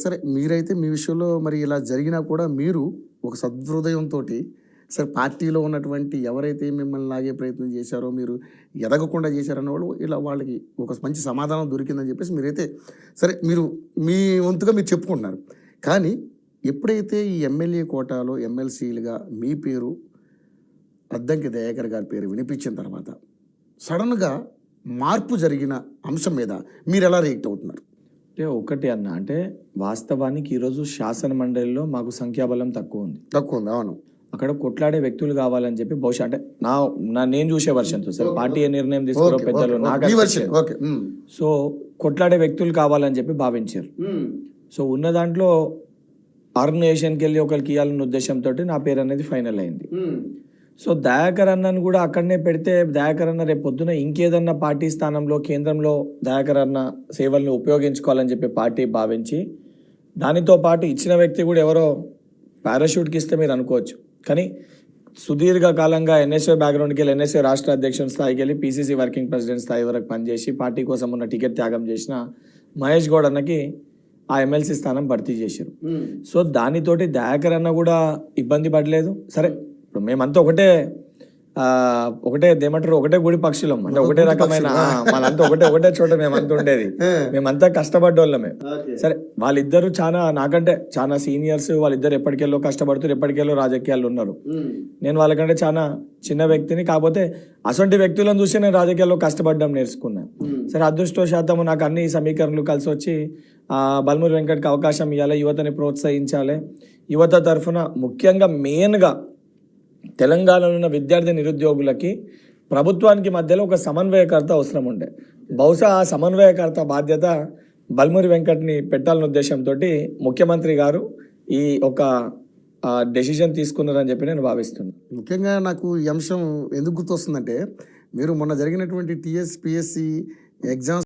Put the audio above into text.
సరే మీరైతే మీ విషయంలో మరి ఇలా జరిగినా కూడా మీరు ఒక సద్హృదయంతో సరే పార్టీలో ఉన్నటువంటి ఎవరైతే మిమ్మల్ని లాగే ప్రయత్నం చేశారో మీరు ఎదగకుండా చేశారన్న వాళ్ళు ఇలా వాళ్ళకి ఒక మంచి సమాధానం దొరికిందని చెప్పేసి మీరైతే సరే మీరు మీ వంతుగా మీరు చెప్పుకుంటున్నారు. కానీ ఎప్పుడైతే ఈ ఎమ్మెల్యే కోటాలో ఎమ్మెల్సీలుగా మీ పేరు అద్దంకి దయాకర్ గారి పేరు వినిపించిన తర్వాత సడన్గా మార్పు జరిగిన అంశం మీద మీరు ఎలా రియాక్ట్ అవుతున్నారు? అంటే ఒకటి అన్న, అంటే వాస్తవానికి ఈరోజు శాసన మండలిలో మాకు సంఖ్యాబలం తక్కువ ఉంది. అవును. అక్కడ కొట్లాడే వ్యక్తులు కావాలని చెప్పి బహుశా అంటే నేను చూసే వర్షంతో సరే పార్టీ నిర్ణయం తీసుకోవడం పెద్దలు సో కొట్లాడే వ్యక్తులు కావాలని చెప్పి భావించారు. సో ఉన్న దాంట్లో ఆర్గనైజేషన్కి వెళ్ళి ఒకరికి ఇవ్వాలన్న ఉద్దేశంతో నా పేరు అనేది ఫైనల్ అయింది. సో దయాకర్ అన్నను కూడా అక్కడనే పెడితే దయాకర్ అన్న రేపు పొద్దున ఇంకేదన్నా పార్టీ స్థానంలో కేంద్రంలో దయాకర్ అన్న సేవల్ని ఉపయోగించుకోవాలని చెప్పి పార్టీ భావించి దానితో పాటు ఇచ్చిన వ్యక్తి కూడా ఎవరో పారాషూట్కి ఇస్తే మీరు అనుకోవచ్చు. కానీ సుదీర్ఘకాలంగా ఎన్ఎస్ఏ బ్యాక్గ్రౌండ్కి వెళ్ళి ఎన్ఎస్ఏ రాష్ట్ర అధ్యక్షుని స్థాయికి వెళ్ళి పీసీసీ వర్కింగ్ ప్రెసిడెంట్ స్థాయి వరకు పనిచేసి పార్టీ కోసం ఉన్న టికెట్ త్యాగం చేసిన మహేష్ గౌడ్ అన్నకి ఆ ఎమ్మెల్సీ స్థానం భర్తీ చేశారు. సో దానితోటి దయాకర్ అన్న కూడా ఇబ్బంది పడలేదు. సరే ఇప్పుడు మేమంతా ఒకటే ఏమంటారు ఒకటే గుడి పక్షులం, అంటే ఒకటే రకమైన మనంతా ఒకటే చోట మేమంతా ఉండేది, మేమంతా కష్టపడ్డోళ్ళమే. సరే వాళ్ళిద్దరు నాకంటే చాలా సీనియర్స్, వాళ్ళిద్దరు ఎప్పటికెళ్ళో కష్టపడుతారు, ఎప్పటికెళ్ళో రాజకీయాలు ఉన్నారు. నేను వాళ్ళకంటే చాలా చిన్న వ్యక్తిని, కాకపోతే అసొంటి వ్యక్తులను చూసి నేను రాజకీయాల్లో కష్టపడడం నేర్చుకున్నాను. సరే అదృష్టవశాత్తము నాకు అన్ని సమీకరణలు కలిసి వచ్చి బల్మూరి వెంకట్కి అవకాశం ఇవ్వాలి, యువతని ప్రోత్సహించాలి. యువత తరఫున ముఖ్యంగా మెయిన్గా తెలంగాణలో ఉన్న విద్యార్థి నిరుద్యోగులకి ప్రభుత్వానికి మధ్యలో ఒక సమన్వయకర్త అవసరం ఉండే. బహుశా ఆ సమన్వయకర్త బాధ్యత బల్మూరి వెంకట్ని పెట్టాలన్న ఉద్దేశంతో ముఖ్యమంత్రి గారు ఈ ఒక డెసిషన్ తీసుకున్నారని చెప్పి నేను భావిస్తున్నాను. ముఖ్యంగా నాకు ఈ అంశం ఎందుకు గుర్తొస్తుందంటే మీరు మొన్న జరిగినటువంటి టీఎస్పీఎస్సీ ఎగ్జామ్స్